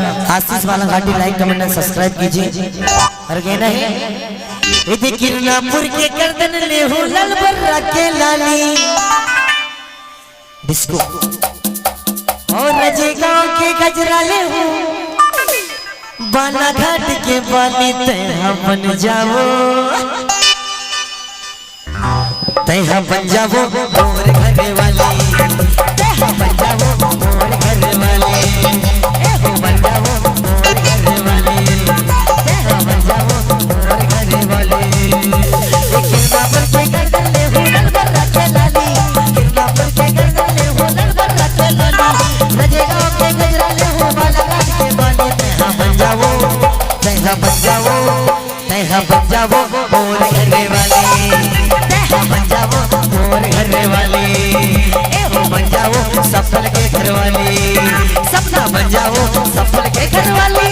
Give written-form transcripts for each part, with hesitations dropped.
आशीष वाला घाटी like comment और सब्सक्राइब कीजिए। और कहना है यदि किरनापुर के गर्दन ले हो लाल बर्रा के लाली डिस्को और रजे गांव के गजरा ले हो बालाघाट के बाली तैहा बन जाओ तैहा बन जाओ मोर घरे वाली तैहा बन जाओ मोर घरे वाली एहो बन जाओ मोर घरे वाली तैहा बन जाओ मोर घरे वाली किरनापुर के गर्दन ले हो लाल बर्रा के लाली किरनापुर के गर्दन ले हो लाल बर्रा के लाली रजे गांव के गजरा ले हो बालाघाट के बाली तैहा बन जाओ तैहा बन जाओ तैहा बन जाओ मोर घरे वाली तैहा बन जाओ मोर घरे वाली एहो बन जाओ सफल के घर वाली सपना बन जाओ सफल के घर वाली।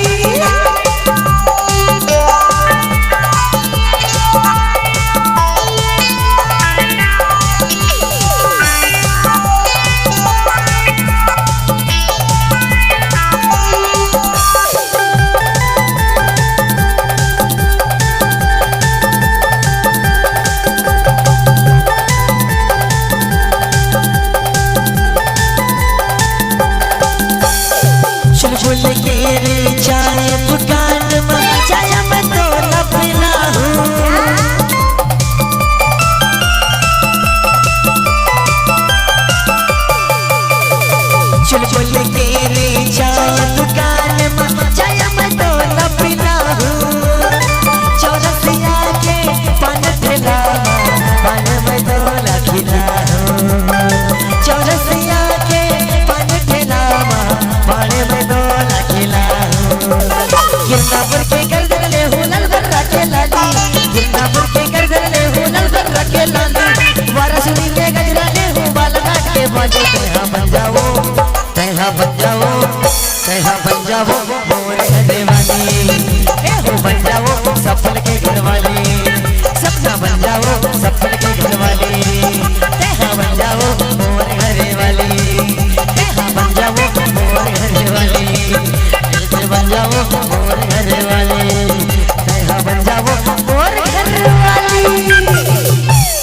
चुलबुल के रे